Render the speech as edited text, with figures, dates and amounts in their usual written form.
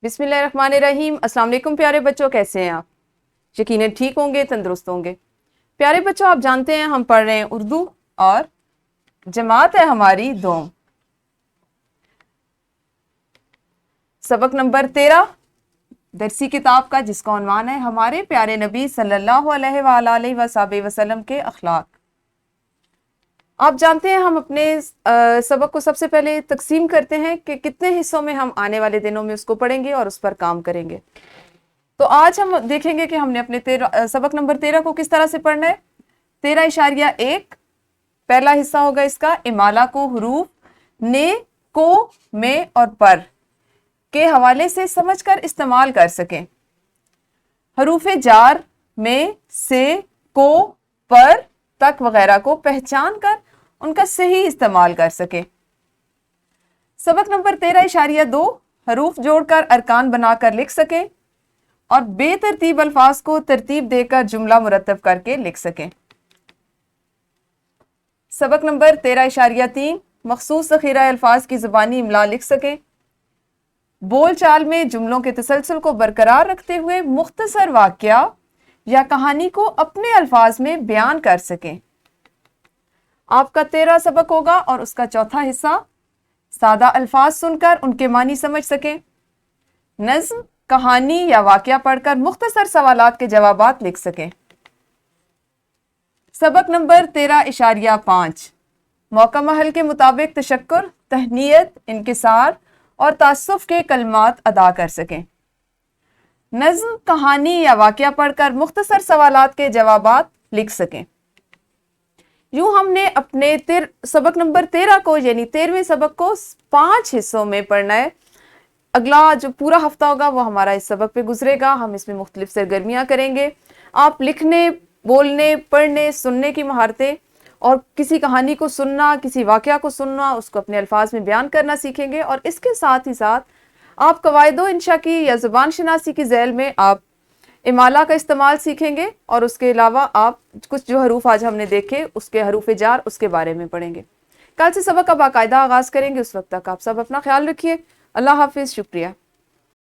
बिस्मिल्लाहिर्रहमानिर्रहीम। अस्सलाम वालेकुम प्यारे बच्चों, कैसे हैं आप? यकीनन ठीक होंगे, तंदुरुस्त होंगे। प्यारे बच्चों, आप जानते हैं हम पढ़ रहे हैं उर्दू और जमात है हमारी दोम। सबक नंबर 13 दरसी किताब का, जिसका उन्वान है हमारे प्यारे नबी सल्लल्लाहु अलैहि वसल्लम के अखलाक। आप जानते हैं हम अपने सबक को सबसे पहले तकसीम करते हैं कि कितने हिस्सों में हम आने वाले दिनों में उसको पढ़ेंगे और उस पर काम करेंगे। तो आज हम देखेंगे कि हमने अपने सबक नंबर 13 को किस तरह से पढ़ना है। 13.1 पहला हिस्सा होगा इसका, इमाला को हुरूफ ने, को, में और पर के हवाले से समझकर इस्तेमाल कर सकें। हरूफ जार में, से, को, पर तक वगैरह को पहचान कर उनका सही इस्तेमाल कर सके। सबक नंबर 13.2 हरूफ जोड़कर अरकान बनाकर लिख सके और बेतरतीब अल्फाज को तरतीब देकर जुमला मुरतब करके लिख सके। सबक नंबर 13.3 मखसूस ज़ख़ीरा अल्फाज की ज़ुबानी इमला लिख सके। बोल चाल में जुमलों के तसलसल को बरकरार रखते हुए मुख्तसर वाक़या या कहानी को अपने अल्फाज में बयान कर सकें। आपका 13 सबक होगा और उसका चौथा हिस्सा सादा अल्फाज सुनकर उनके मानी समझ सकें। नज़्म, कहानी या वाक़या पढ़कर मुख्तसर सवालात के जवाबात लिख सकें। सबक नंबर 13.5 मौका महल के मुताबिक तशक्कुर, तहनीयत, इनकिसार और तासुफ के कलमात अदा कर सकें। नज़्म, कहानी या वाक़या पढ़कर मुख्तसर सवालात के जवाबात लिख सकें। यूं हमने अपने सबक नंबर 13 को यानी 13वें सबक को 5 हिस्सों में पढ़ना है। अगला जो पूरा हफ्ता होगा वो हमारा इस सबक पे गुजरेगा। हम इसमें मुख्तलिफ सरगर्मियाँ करेंगे। आप लिखने, बोलने, पढ़ने, सुनने की महारतें और किसी कहानी को सुनना, किसी वाक़या को सुनना, उसको अपने अल्फाज में बयान करना सीखेंगे। और इसके साथ ही साथ आप कवायदो इंशा की या ज़ुबान शनासी की ज़ैल में आप इमाला का इस्तेमाल सीखेंगे और उसके अलावा आप कुछ जो हरूफ आज हमने देखे उसके हरूफ जार उसके बारे में पढ़ेंगे। कल से सबक का बाकायदा आगाज़ करेंगे। उस वक्त तक आप सब अपना ख्याल रखिए। अल्लाह हाफिज़, शुक्रिया।